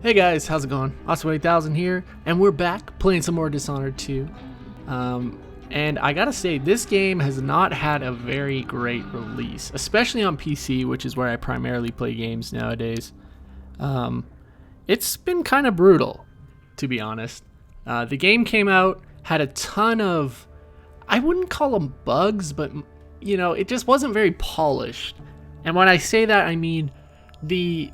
Hey guys, how's it going? Awesome8000 here, and we're back playing some more Dishonored 2. And I gotta say, this game has not had a very great release, especially on PC, which is where I primarily play games nowadays. It's been kind of brutal, to be honest. The game came out, had a ton of, I wouldn't call them bugs, but you know, it just wasn't very polished. And when I say that, I mean the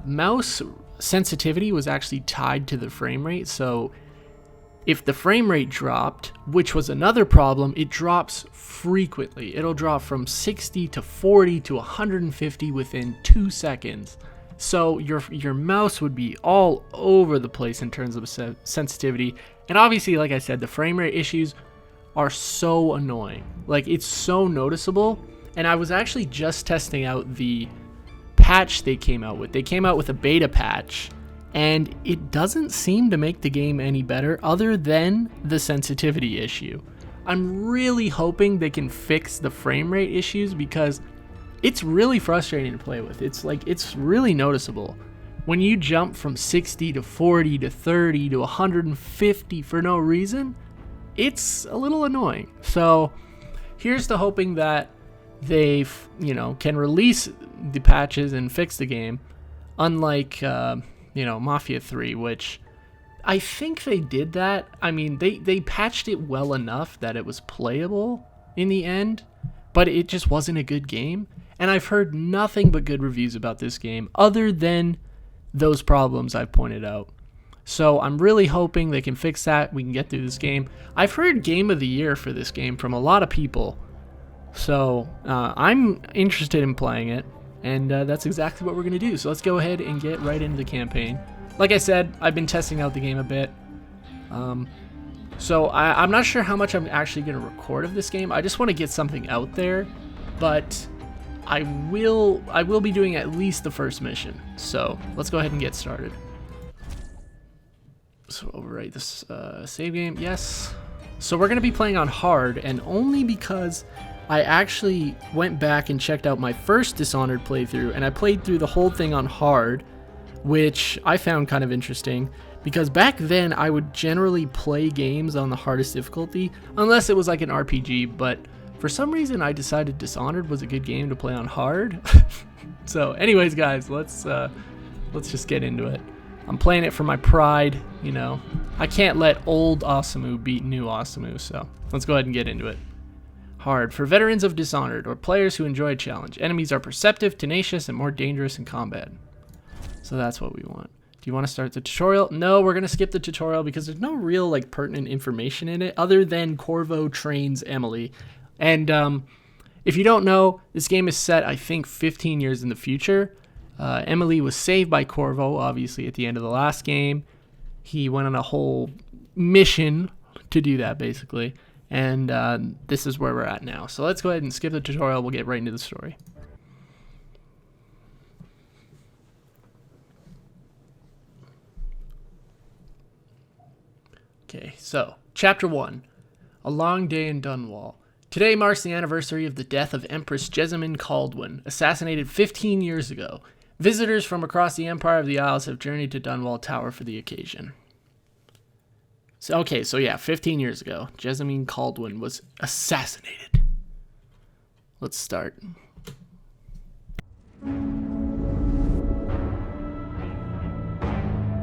mouse sensitivity was actually tied to the frame rate, so if the frame rate dropped, which was another problem, it drops frequently. It'll drop from 60 to 40 to 150 within 2 seconds. So your mouse would be all over the place in terms of sensitivity. And obviously, like I said, the frame rate issues are so annoying. Like, it's so noticeable. And I was actually just testing out the patch they came out with. They came out with a beta patch, and it doesn't seem to make the game any better other than the sensitivity issue. I'm really hoping they can fix the frame rate issues because it's really frustrating to play with. It's really noticeable. When you jump from 60 to 40 to 30 to 150 for no reason, it's a little annoying. So here's to hoping that they, can release the patches and fix the game, unlike Mafia 3, which I think they did that. I mean, they patched it well enough that it was playable in the end, but it just wasn't a good game. And I've heard nothing but good reviews about this game other than those problems I've pointed out. So I'm really hoping they can fix that. We can get through this game. I've heard Game of the Year for this game from a lot of people. So I'm interested in playing it. And that's exactly what we're going to do. So let's go ahead and get right into the campaign. Like I said, I've been testing out the game a bit. So I'm not sure how much I'm actually going to record of this game. I just want to get something out there. But I will be doing at least the first mission. So let's go ahead and get started. So overwrite this save game. Yes. So we're going to be playing on hard, and only because I actually went back and checked out my first Dishonored playthrough, and I played through the whole thing on hard, which I found kind of interesting, because back then I would generally play games on the hardest difficulty, unless it was like an RPG, but for some reason I decided Dishonored was a good game to play on hard. So anyways, guys, let's just get into it. I'm playing it for my pride, I can't let old Osamu beat new Osamu, so let's go ahead and get into it. Hard. For veterans of Dishonored, or players who enjoy a challenge, enemies are perceptive, tenacious, and more dangerous in combat. So that's what we want. Do you want to start the tutorial? No, we're going to skip the tutorial because there's no real pertinent information in it other than Corvo trains Emily. And if you don't know, this game is set, I think, 15 years in the future. Emily was saved by Corvo, obviously, at the end of the last game. He went on a whole mission to do that, basically. And this is where we're at now. So let's go ahead and skip the tutorial. We'll get right into the story. Okay, so Chapter 1. A long day in Dunwall. Today marks the anniversary of the death of Empress Emily Kaldwin, assassinated 15 years ago. Visitors from across the Empire of the Isles have journeyed to Dunwall Tower for the occasion. So 15 years ago, Emily Kaldwin was assassinated. Let's start.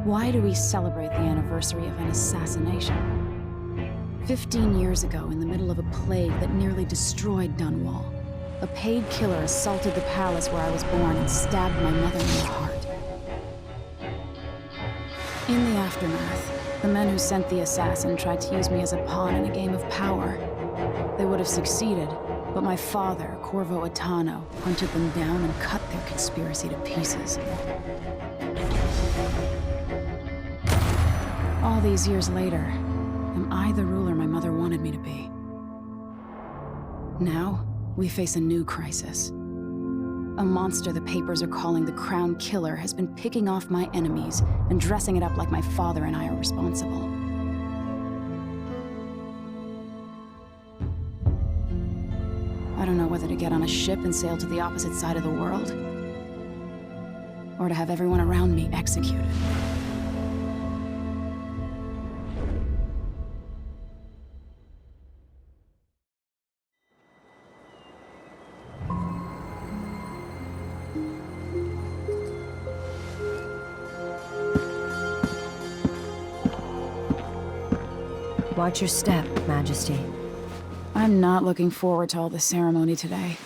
Why do we celebrate the anniversary of an assassination? 15 years ago, in the middle of a plague that nearly destroyed Dunwall, a paid killer assaulted the palace where I was born and stabbed my mother in the heart. In the aftermath, the men who sent the assassin tried to use me as a pawn in a game of power. They would have succeeded, but my father, Corvo Attano, hunted them down and cut their conspiracy to pieces. All these years later, am I the ruler my mother wanted me to be? Now, we face a new crisis. A monster the papers are calling the Crown Killer has been picking off my enemies and dressing it up like my father and I are responsible. I don't know whether to get on a ship and sail to the opposite side of the world, or to have everyone around me executed. Watch your step, Majesty. I'm not looking forward to all the ceremony today.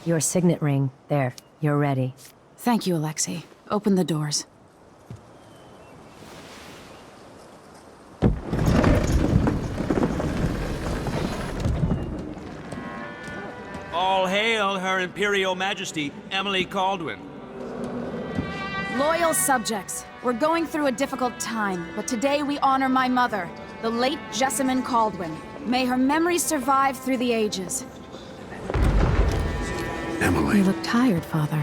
Your signet ring. There, you're ready. Thank you, Alexei. Open the doors. All hail Her Imperial Majesty, Emily Kaldwin. Loyal subjects, we're going through a difficult time, but today we honor my mother, the late Jessamine Kaldwin. May her memory survive through the ages. Emily. You look tired, Father.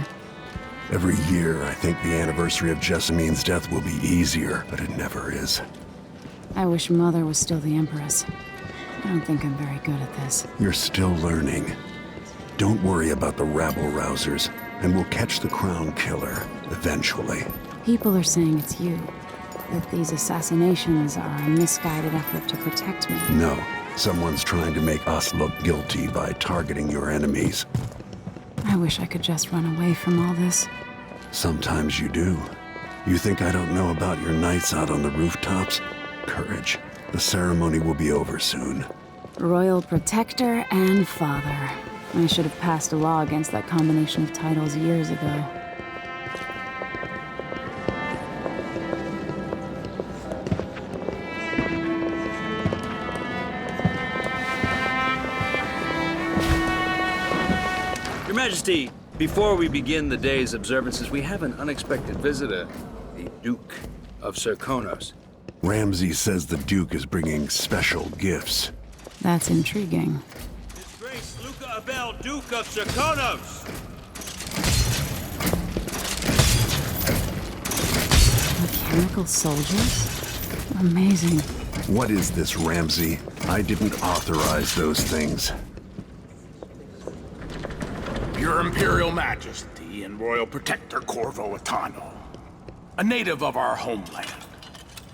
Every year, I think the anniversary of Jessamine's death will be easier, but it never is. I wish Mother was still the Empress. I don't think I'm very good at this. You're still learning. Don't worry about the rabble-rousers, and we'll catch the crown killer, eventually. People are saying it's you. That these assassinations are a misguided effort to protect me. No, someone's trying to make us look guilty by targeting your enemies. I wish I could just run away from all this. Sometimes you do. You think I don't know about your nights out on the rooftops? Courage. The ceremony will be over soon. Royal Protector and Father. I should have passed a law against that combination of titles years ago. Your Majesty, before we begin the day's observances, we have an unexpected visitor, the Duke of Serkonos. Ramsay says the Duke is bringing special gifts. That's intriguing. His Grace Luca Abel, Duke of Serkonos! Mechanical soldiers? Amazing. What is this, Ramsay? I didn't authorize those things. Your Imperial Majesty and Royal Protector Corvo Attano, a native of our homeland.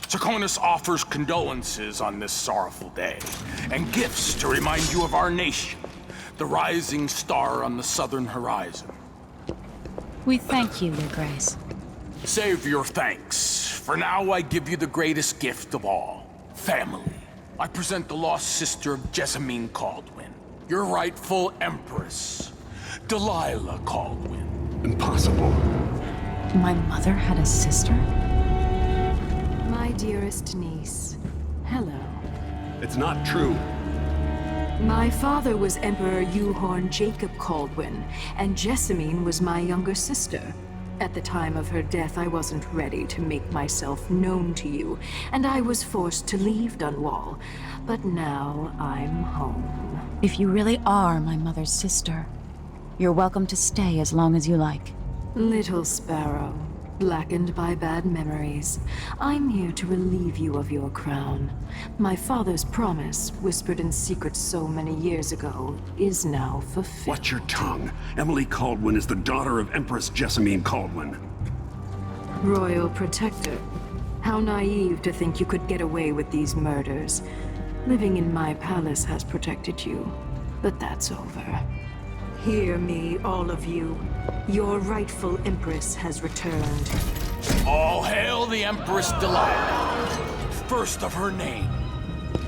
Serkonos offers condolences on this sorrowful day, and gifts to remind you of our nation, the rising star on the southern horizon. We thank you, Your Grace. Save your thanks. For now, I give you the greatest gift of all, family. I present the lost sister of Jessamine Kaldwin, your rightful Empress, Delilah Kaldwin. Impossible. My mother had a sister? My dearest niece, hello. It's not true. My father was Emperor Yuhorn Jacob Kaldwin, and Jessamine was my younger sister. At the time of her death, I wasn't ready to make myself known to you, and I was forced to leave Dunwall. But now I'm home. If you really are my mother's sister, you're welcome to stay as long as you like. Little sparrow, blackened by bad memories, I'm here to relieve you of your crown. My father's promise, whispered in secret so many years ago, is now fulfilled. Watch your tongue. Emily Kaldwin is the daughter of Empress Jessamine Kaldwin. Royal Protector, how naive to think you could get away with these murders. Living in my palace has protected you, but that's over. Hear me, all of you. Your rightful Empress has returned. All hail the Empress Delilah, first of her name.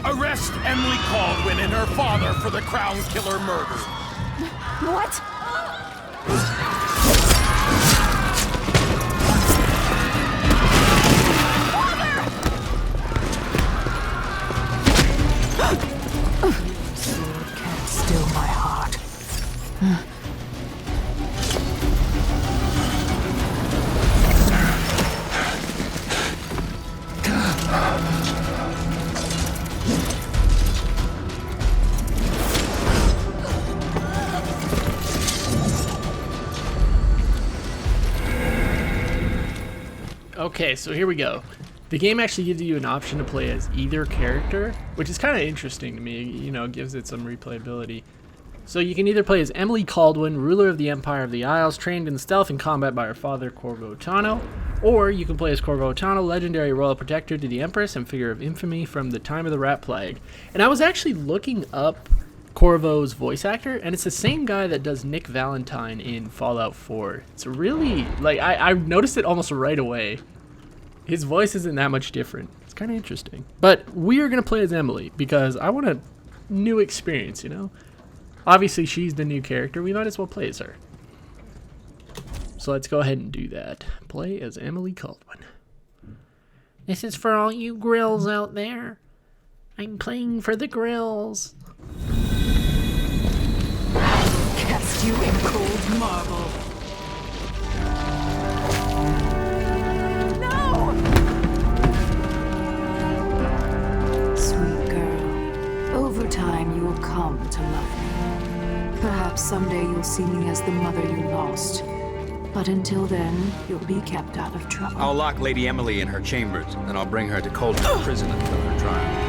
Arrest Emily Kaldwin and her father for the Crown Killer murder. What? Sword can't still my heart. Okay, so here we go. The game actually gives you an option to play as either character, which is kind of interesting to me. You know, it gives it some replayability. So you can either play as Emily Kaldwin, ruler of the Empire of the Isles, trained in stealth and combat by her father, Corvo Attano, or you can play as Corvo Attano, legendary royal protector to the Empress and figure of infamy from the time of the Rat Plague. And I was actually looking up Corvo's voice actor, and it's the same guy that does Nick Valentine in Fallout 4. It's really, like, I noticed it almost right away. His voice isn't that much different. It's kind of interesting. But we are going to play as Emily because I want a new experience, you know? Obviously, she's the new character. We might as well play as her. So let's go ahead and do that. Play as Emily Kaldwin. This is for all you grills out there. I'm playing for the grills. Cast you in cold marble. No! Sweet girl, over time you will come to love me. Perhaps someday you'll see me as the mother you lost. But until then, you'll be kept out of trouble. I'll lock Lady Emily in her chambers, then I'll bring her to Kaldwin prison until her trial.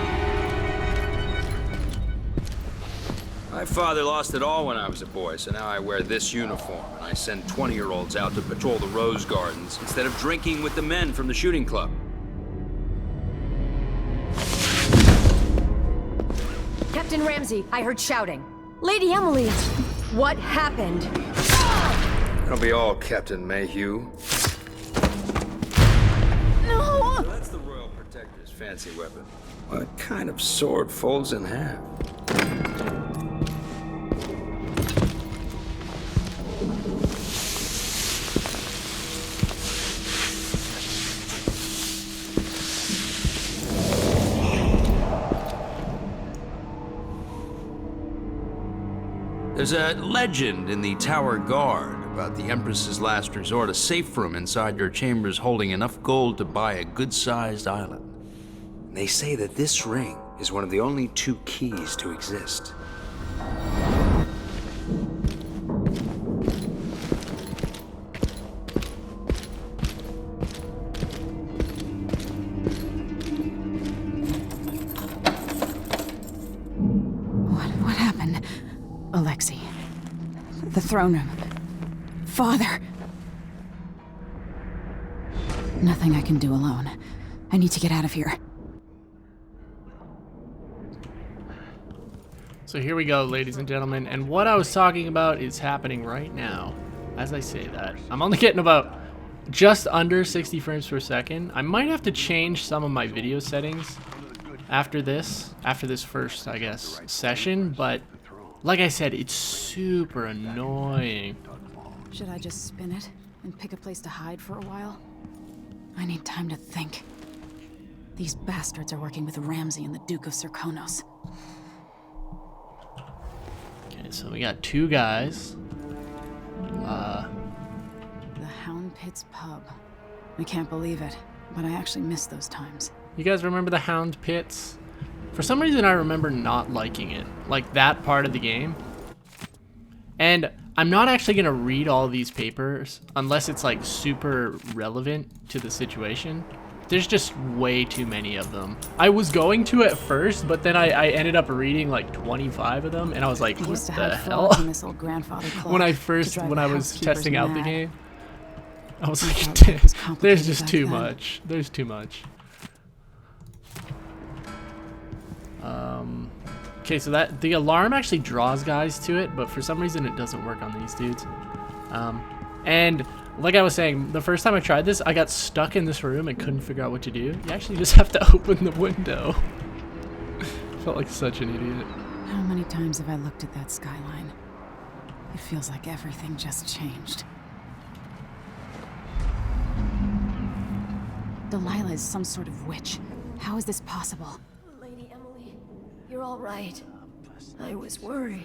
My father lost it all when I was a boy, so now I wear this uniform, and I send 20-year-olds out to patrol the rose gardens instead of drinking with the men from the shooting club. Captain Ramsey, I heard shouting. Lady Emily, what happened? That'll be all, Captain Mayhew. No! That's the Royal Protector's fancy weapon. What kind of sword folds in half? There's a legend in the Tower Guard about the Empress's last resort, a safe room inside your chambers holding enough gold to buy a good-sized island. And they say that this ring is one of the only 2 keys to exist. What happened? Alexei. The throne room. Father. Nothing I can do alone. I need to get out of here. So here we go, ladies and gentlemen, and what I was talking about is happening right now. As I say that, I'm only getting about just under 60 frames per second. I might have to change some of my video settings after this first, I guess, session, but like I said, it's super annoying. Should I just spin it and pick a place to hide for a while? I need time to think. These bastards are working with Ramsey and the Duke of Serkonos. Okay, so we got 2 guys. The Hound Pits pub. I can't believe it, but I actually miss those times. You guys remember the Hound Pits? For some reason, I remember not liking it, like that part of the game. And I'm not actually gonna read all these papers unless it's like super relevant to the situation. There's just way too many of them. I was going to at first, but then I ended up reading like 25 of them, and I was like, what the hell? This old grandfather when I was testing out the game, I was like, there's just too much. There's too much. Okay, so that the alarm actually draws guys to it, but for some reason it doesn't work on these dudes. And like I was saying, the first time I tried this, I got stuck in this room and couldn't figure out what to do. You actually just have to open the window. I felt like such an idiot. How many times have I looked at that skyline? It feels like everything just changed. Delilah is some sort of witch. How is this possible? Lady Emily, you're all right. I was worried.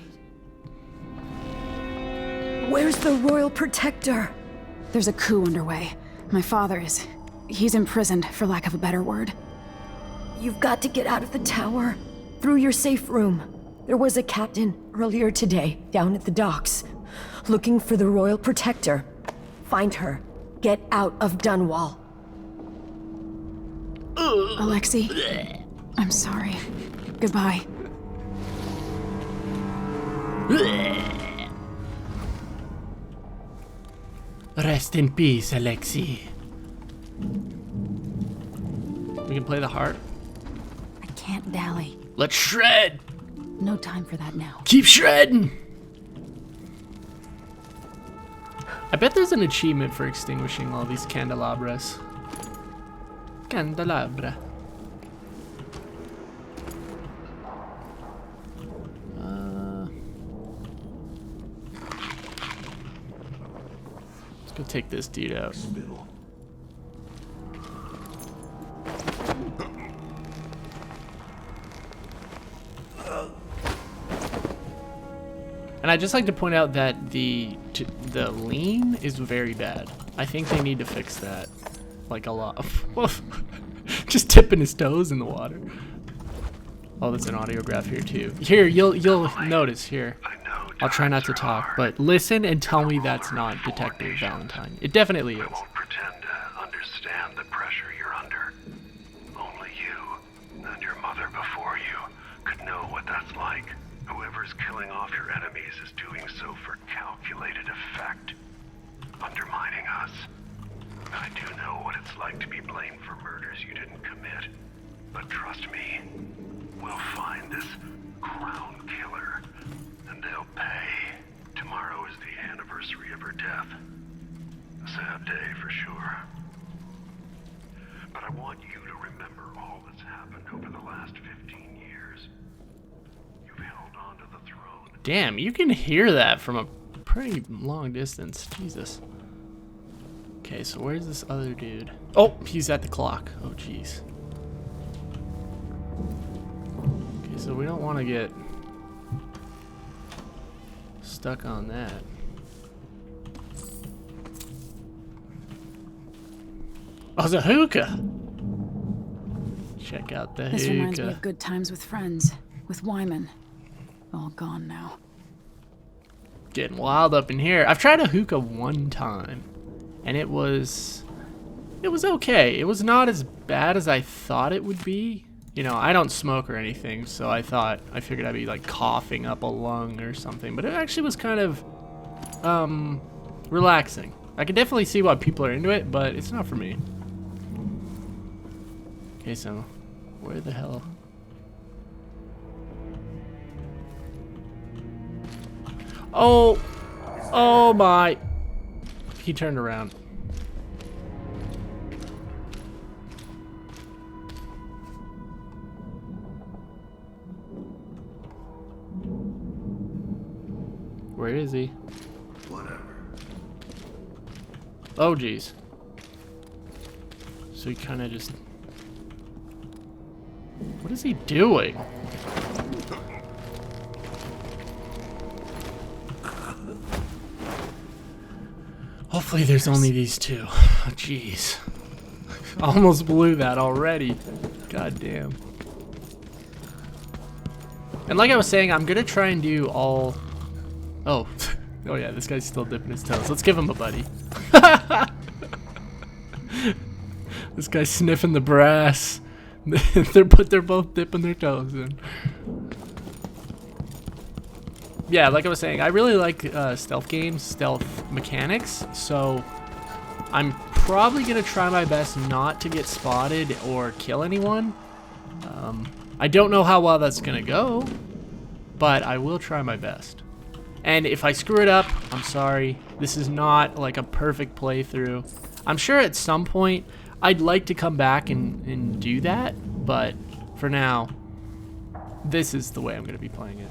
Where's the Royal Protector? There's a coup underway. My father he's imprisoned, for lack of a better word. You've got to get out of the tower. Through your safe room. There was a captain earlier today, down at the docks, looking for the Royal Protector. Find her. Get out of Dunwall. Alexei, I'm sorry. Goodbye. Rest in peace, Alexei. We can play the heart. I can't dally. Let's shred. No time for that now. Keep shredding. I bet there's an achievement for extinguishing all these candelabras. Candelabra. Let's go take this dude out. And I'd just like to point out that the lean is very bad. I think they need to fix that, like a lot. Just tipping his toes in the water. Oh, there's an audiograph here too. Here, you'll notice here. I'll try not to talk, but listen and tell me that's not Detective Valentine. It definitely is. I won't pretend to understand the pressure you're under. Only you and your mother before you could know what that's like. Whoever's killing off your enemies is doing so for calculated effect, undermining us. I do know what it's like to be blamed for murders you didn't commit. But trust me, we'll find this crown killer, and they'll pay. Tomorrow is the anniversary of her death. A sad day for sure. But I want you to remember all that's happened over the last 15 years. You've held on to the throne. Damn, you can hear that from a pretty long distance. Jesus. Okay, so where's this other dude? Oh, he's at the clock. Oh, jeez. Okay, so we don't want to get stuck on that. Oh, it's a hookah. Check out the hookah. This reminds me of good times with friends, with Wyman. All gone now. Getting wild up in here. I've tried a hookah one time, and it was okay. It was not as bad as I thought it would be. You know, I don't smoke or anything, so I figured I'd be like coughing up a lung or something, but it actually was kind of relaxing. I can definitely see why people are into it, but it's not for me. Okay, so where the hell? Oh my. He turned around. Where is he? Whatever. Oh, geez. So he kind of just... What is he doing? Hopefully there's only these two. Oh, jeez. Almost blew that already. God damn. And like I was saying, I'm gonna try and do all... Oh. Oh yeah, this guy's still dipping his toes. Let's give him a buddy. This guy's sniffing the brass. They're both dipping their toes in. Yeah, like I was saying, I really like stealth games, stealth mechanics, so I'm probably gonna try my best not to get spotted or kill anyone. I don't know how well that's gonna go, but I will try my best. And if I screw it up, I'm sorry. This is not like a perfect playthrough. I'm sure at some point I'd like to come back and do that, but for now, this is the way I'm gonna be playing it.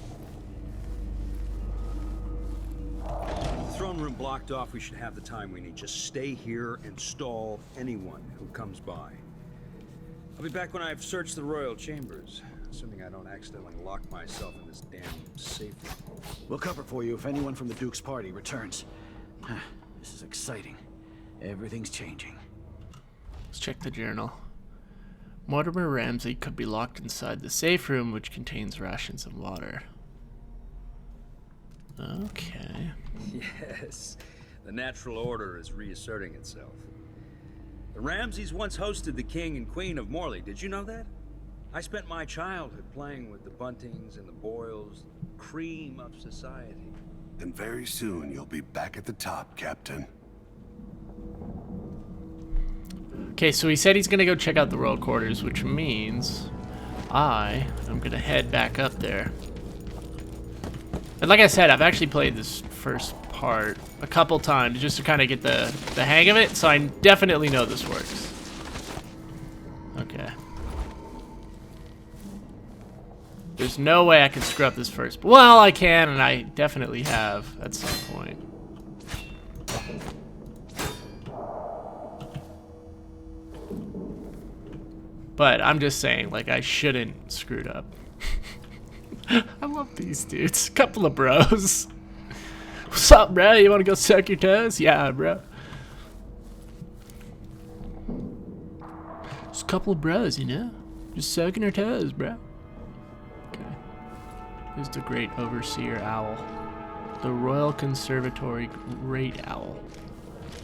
Throne room blocked off. We should have the time we need. Just stay here and stall anyone who comes by. I'll be back when I've searched the royal chambers, assuming I don't accidentally lock myself in this damn safe room. We'll cover for you if anyone from the Duke's party returns. This is exciting. Everything's changing. Let's check the journal. Mortimer Ramsey could be locked inside the safe room, which contains rations of water. Okay. Yes, the natural order is reasserting itself. The Ramseys once hosted the King and Queen of Morley. Did you know that? I spent my childhood playing with the Buntings and the Boyles, cream of society. And very soon you'll be back at the top, Captain. Okay, so he said he's gonna go check out the royal quarters, which means I am gonna head back up there. And like I said, I've actually played this first part a couple times just to kind of get the hang of it, so I definitely know this works. Okay. There's no way I can screw up this first. Well, I can, and I definitely have at some point. But I'm just saying, like, I shouldn't screw it up. I love these dudes. Couple of bros. What's up, bro? You want to go suck your toes? Yeah, bro. Just a couple of bros, you know? Just sucking our toes, bro. Okay. Here's the Great Overseer Owl. The Royal Conservatory Great Owl.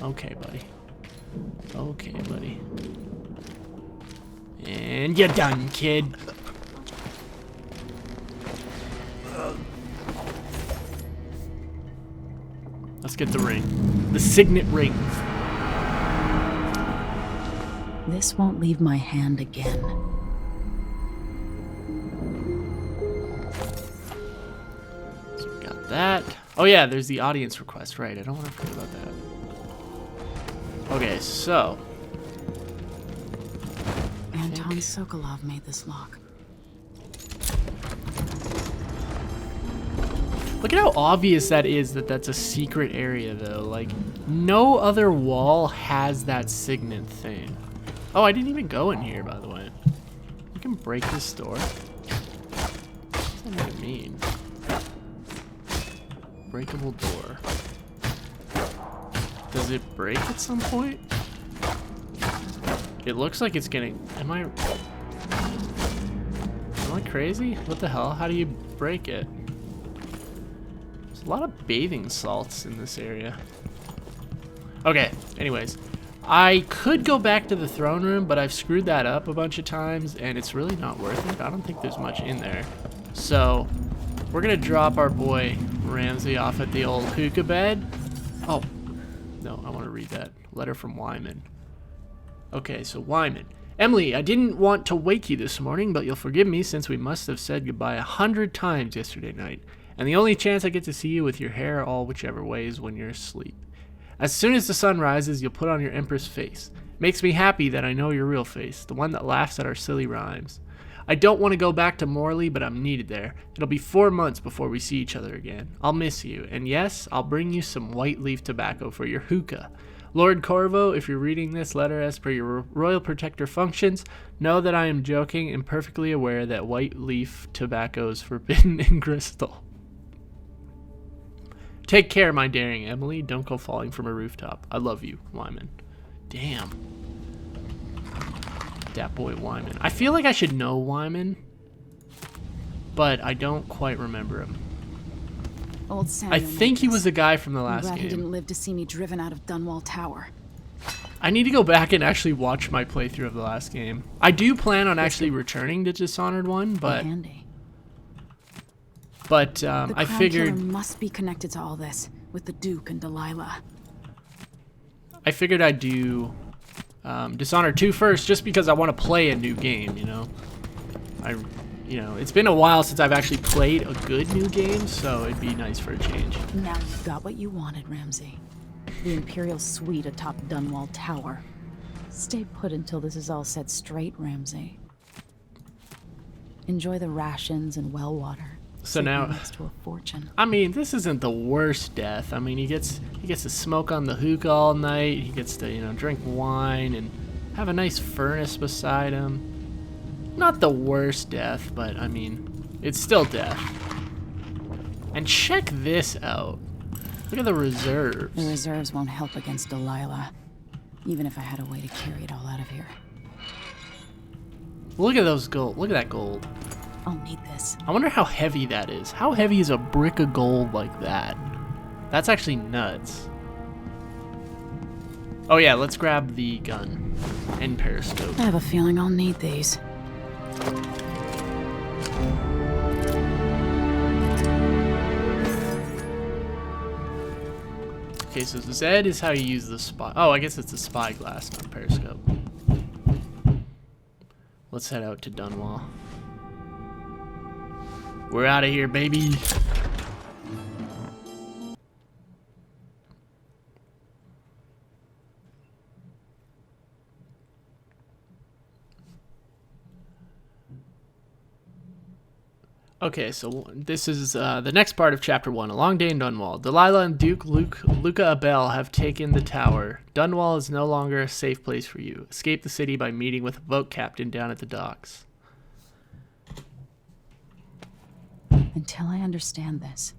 Okay, buddy. Okay, buddy. And you're done, kid. Let's get the ring. The signet ring. This won't leave my hand again. So we got that. Oh yeah, there's the audience request, right? I don't want to forget about that. Okay, so. Anton Sokolov made this lock. Look at how obvious that is, that that's a secret area, though. Like, no other wall has that signet thing. Oh, I didn't even go in here, by the way. You can break this door. What does that even mean? Breakable door. Does it break at some point? It looks like it's getting... Am I crazy? What the hell? How do you break it? There's a lot of bathing salts in this area. Okay, anyways. I could go back to the throne room, but I've screwed that up a bunch of times, and it's really not worth it. I don't think there's much in there. So, we're gonna drop our boy Ramsey off at the old hookah bed. Oh, no, I want to read that. Letter from Wyman. Okay, so Wyman. Emily, I didn't want to wake you this morning, but you'll forgive me since we must have said goodbye 100 times yesterday night. And the only chance I get to see you with your hair all whichever way is when you're asleep. As soon as the sun rises, you'll put on your Empress face. Makes me happy that I know your real face, the one that laughs at our silly rhymes. I don't want to go back to Morley, but I'm needed there. It'll be 4 months before we see each other again. I'll miss you, and yes, I'll bring you some white leaf tobacco for your hookah. Lord Corvo, if you're reading this letter as per your royal protector functions, know that I am joking and perfectly aware that white leaf tobacco is forbidden in Crystal. Take care, my daring Emily. Don't go falling from a rooftop. I love you, Wyman. Damn. That boy Wyman. I feel like I should know Wyman, but I don't quite remember him. Old Samuel I think he was the guy from the last game. He game. didn't live to see me driven out of Dunwall Tower. I need to go back and actually watch my playthrough of the last game. I do plan on actually returning to Dishonored 1, but Handy. I figured killer must be connected to all this with the Duke and Delilah. I figured I'd do Dishonored 2 first, just because I want to play a new game. You know, it's been a while since I've actually played a good new game, so it'd be nice for a change. Now you've got what you wanted, Ramsey. The Imperial suite atop Dunwall Tower. Stay put until this is all set straight, Ramsey. Enjoy the rations and well water. So now, next to a fortune. I mean, this isn't the worst death. I mean, he gets to smoke on the hookah all night. He gets to, drink wine and have a nice furnace beside him. Not the worst death, but I mean, it's still death. And check this out. Look at the reserves. The reserves won't help against Delilah, even if I had a way to carry it all out of here. Look at those gold. Look at that gold. I'll need this. I wonder how heavy that is. How heavy is a brick of gold like that? That's actually nuts. Oh yeah, let's grab the gun and periscope. I have a feeling I'll need these. Okay, so Z is how you use the spy. Oh, I guess it's the spyglass, not periscope. Let's head out to Dunwall. We're out of here, baby. Okay, so this is the next part of Chapter 1, A Long Day in Dunwall. Delilah and Duke Luca Abel have taken the tower. Dunwall is no longer a safe place for you. Escape the city by meeting with a boat captain down at the docks. Until I understand this,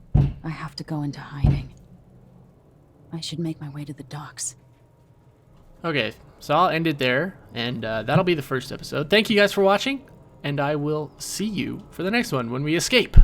I have to go into hiding. I should make my way to the docks. Okay, so I'll end it there, and that'll be the first episode. Thank you guys for watching, and I will see you for the next one when we escape.